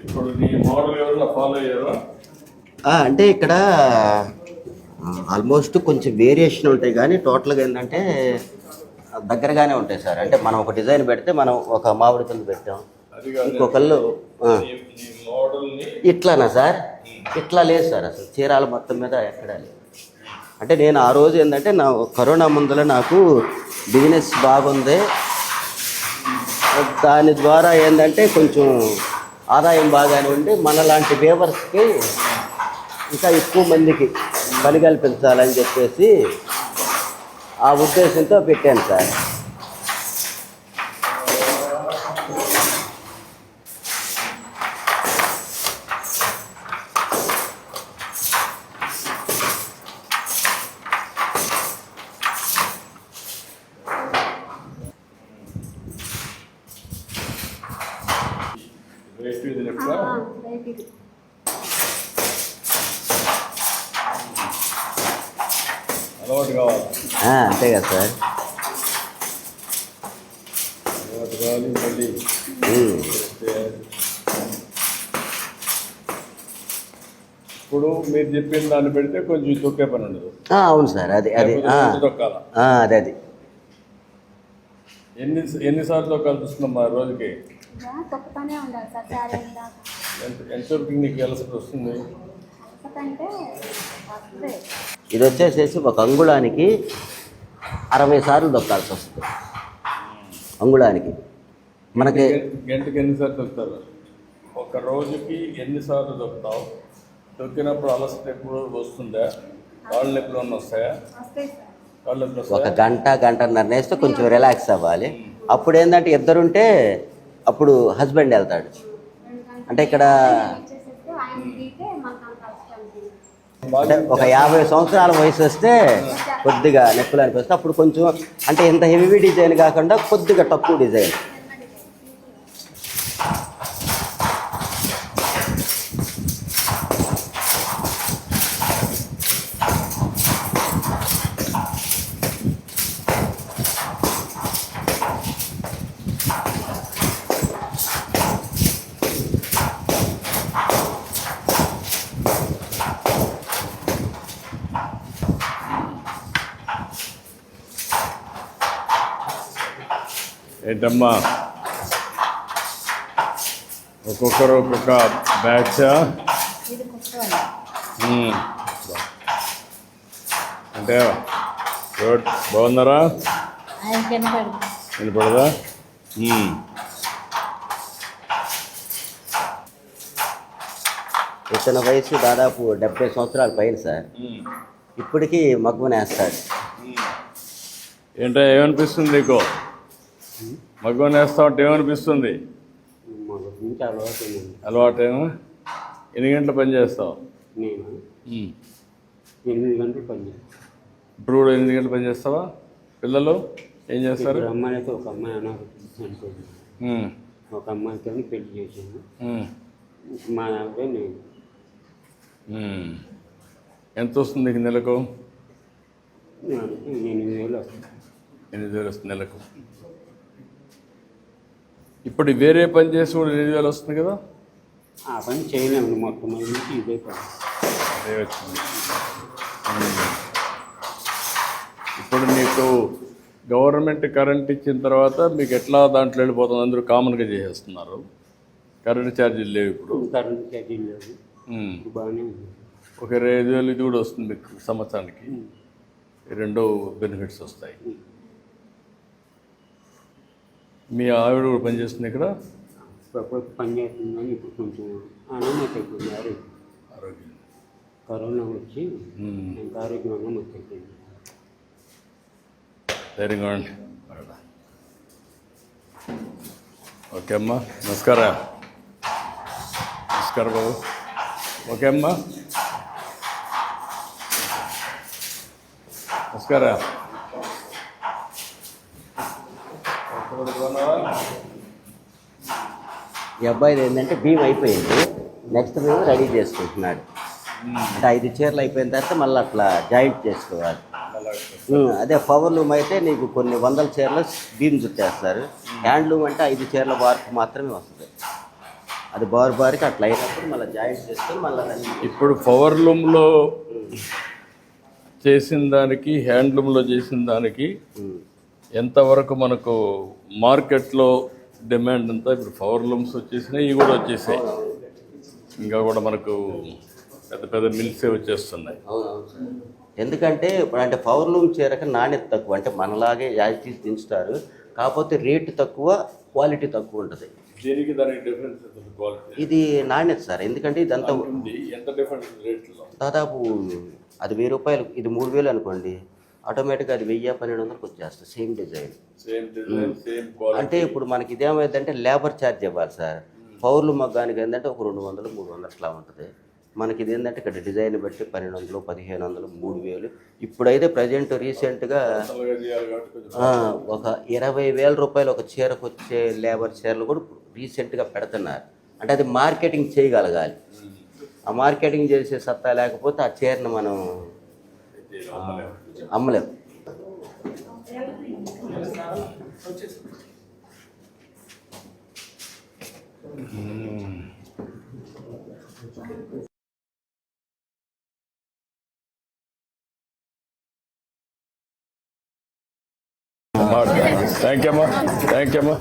ఇప్పుడు నీ మోడల్ ఎవరైనా ఫాలో అయ్యారా? అంటే ఇక్కడ ఆల్మోస్ట్ కొంచెం వేరియేషన్ ఉంటాయి కానీ టోటల్గా ఏంటంటే దగ్గరగానే ఉంటాయి సార్. అంటే మనం ఒక డిజైన్ పెడితే మనం ఒక మామిడి కింద పెట్టాం, ఇంకొకళ్ళు ఇట్లానా సార్? ఇట్లా లేదు సార్, అసలు చీరాల మొత్తం మీద ఎక్కడా లేదు. అంటే నేను ఆ రోజు ఏంటంటే నా కరోనా ముందర నాకు బిజినెస్ బాగుంది, దాని ద్వారా ఏంటంటే కొంచెం ఆదాయం బాగానే ఉండి మనలాంటి వేవర్స్కి ఇంకా ఎక్కువ మందికి పని కల్పించాలని చెప్పేసి ఆ ఉద్దేశంతో పెట్టాను సార్. అలవాటు కావాలి. అంతే కదా సార్. అలవాటు కావాలి. మళ్ళీ ఇప్పుడు మీరు చెప్పిన దాన్ని పెడితే కొంచెం తొక్కే పని ఉండదు. అవును సార్, అది తొక్కాల. అది ఎన్నిసార్లు తొక్కాలి చూస్తున్నాం ఆ రోజుకి? ఎంతవరకు నీకు ఎలసట వస్తుంది? ఇది వచ్చేసేసి ఒక అంగుళానికి 60 సార్లు తొక్కాల్సి వస్తుంది. అంగుళానికి మనకి గంటకి ఎన్నిసార్లు తొక్కుతారు? ఒక రోజుకి ఎన్నిసార్లు తొక్కుతావు? తొక్కినప్పుడు అలసట ఎప్పుడు వస్తుందా? కాళ్ళు నొప్పులు ఏమన్నా వస్తాయా? ఒక గంటన్నర వేస్తే కొంచెం రిలాక్స్ అవ్వాలి. అప్పుడు ఏంటంటే ఇద్దరుంటే అప్పుడు హస్బెండ్ వెళ్తాడు. అంటే ఇక్కడ ఒక 50 సంవత్సరాల వయసు వస్తే కొద్దిగా నొప్పులు అనిపిస్తే అప్పుడు కొంచెం అంటే ఇంత హెవీ డిజైన్ కాకుండా కొద్దిగా తక్కువ డిజైన్. ఏంటమ్మా ఒక్కొక్కరు ఒక్కొక్క బ్యాచా? అంటే బాగున్నారా? వినపడదా? ఇతని వయసు దాదాపు 70 సంవత్సరాల పైన సార్. ఇప్పటికీ మగ్గునేస్తాడు. ఏంటో ఏమనిపిస్తుంది నీకు? మగ్గం వేస్తా ఉంటే ఏమనిపిస్తుంది? అలవాటేమో. ఎన్ని గంటలు పని చేస్తావు? 8 గంటలు పని చేస్తాను. ఇప్పుడు కూడా 8 గంటలు పని చేస్తావా? పిల్లలు ఏం చేస్తారు? అమ్మాయి అయితే ఒక అమ్మాయి అనాథ, ఒక అమ్మాయితో పెళ్లి చేశాను. మా అబ్బాయి నేను. ఎంత వస్తుంది నీకు నెలకు? 8,000 వస్తుంది. 8,000 వస్తుంది నెలకు. ఇప్పుడు వేరే పని చేసి కూడా 8,000 వస్తుంది కదా? ఆ పని చేయలేము. మొట్టమొదటి నుంచి ఇదే పని అదే వచ్చింది. ఇప్పుడు నీకు గవర్నమెంట్ కరెంట్ ఇచ్చిన తర్వాత మీకు ఎట్లా దాంట్లో వెళ్ళిపోతుంది? అందరూ కామన్గా చేసేస్తున్నారు. కరెంట్ ఛార్జీలు లేవు ఇప్పుడు. కరెంట్ ఛార్జీలు లేవు. బాగానే ఉంది. ఒక 5,000 ఇది కూడా వస్తుంది మీకు సంవత్సరానికి. 2 బెనిఫిట్స్ వస్తాయి. మీ ఆవిడ కూడా పనిచేస్తుంది ఇక్కడ? పని చేస్తుంది కానీ ఇప్పుడు కొంచెం ఆనందం అయిపోయింది. ఆరోగ్యం కరోనా వచ్చి ఇంకా ఆరోగ్యంగా మొత్తం ధైర్యంగా ఉండండి. ఓకే అమ్మా, నమస్కారం. నమస్కారం బాబు. ఓకే అమ్మా, నమస్కారం. ఈ అబ్బాయిది ఏంటంటే భీమ్ అయిపోయింది, నెక్స్ట్ మేము రెడీ చేసుకుంటున్నాడు. అంటే 5 చీరలు అయిపోయిన తర్వాత మళ్ళీ అట్లా జాయింట్ చేసుకోవాలి. అదే పవర్ లూమ్ అయితే నీకు కొన్ని 100 చీరలు భీమ్ చుట్టేస్తారు. హ్యాండ్ లూమ్ అంటే 5 చీరల వార్పు మాత్రమే వస్తుంది. అది బారుకి అట్లా అయినప్పుడు మళ్ళీ జాయింట్ చేసుకొని మళ్ళీ దాన్ని ఇప్పుడు పవర్లూమ్లో చేసిన దానికి హ్యాండ్లూమ్లో చేసిన దానికి ఎంతవరకు మనకు మార్కెట్లో డిమాండ్ అంతా ఇప్పుడు పవర్లూమ్స్ వచ్చేసినాయి, ఇవి కూడా వచ్చేసాయి. ఇంకా కూడా మనకు పెద్ద పెద్ద మిల్సే వచ్చేస్తున్నాయి. అవునవును సార్. ఎందుకంటే ఇప్పుడు అంటే పవర్లూమ్ చీరక నాణ్యత తక్కువ, అంటే మనలాగే యాజిటీస్ దించుతారు, కాకపోతే రేటు తక్కువ, క్వాలిటీ తక్కువ ఉంటుంది. దీనికి దానికి డిఫరెన్స్ క్వాలిటీ ఇది నాణ్యత సార్. ఎందుకంటే ఇదంతా ఉంది. ఎంత డిఫరెన్స్ రేట్లో? దాదాపు అది 1000 రూపాయలు, ఇది 3000 అనుకోండి, ఆటోమేటిక్గా అది 1000-1200కి వచ్చేస్తుంది same design. Same design same quality. అంటే ఇప్పుడు మనకి ఇదేమైందంటే లేబర్ ఛార్జ్ ఇవ్వాలి సార్. పౌర్లు మగ్గానికి ఏంటంటే ఒక 200-300 అట్లా ఉంటుంది. మనకి ఇది ఏంటంటే ఇక్కడ డిజైన్ బట్టి 1200, 1500, 3000. ఇప్పుడైతే ప్రజెంట్ రీసెంట్గా ఒక 20,000 రూపాయలు ఒక చీరకు వచ్చే లేబర్ చీరలు కూడా రీసెంట్గా పెడుతున్నారు. అంటే అది మార్కెటింగ్ చేయగలగాలి. ఆ మార్కెటింగ్ చేసే సత్తా లేకపోతే ఆ చీరను మనం అమ్మలేము. థ్యాంక్ యూ అమ్మా.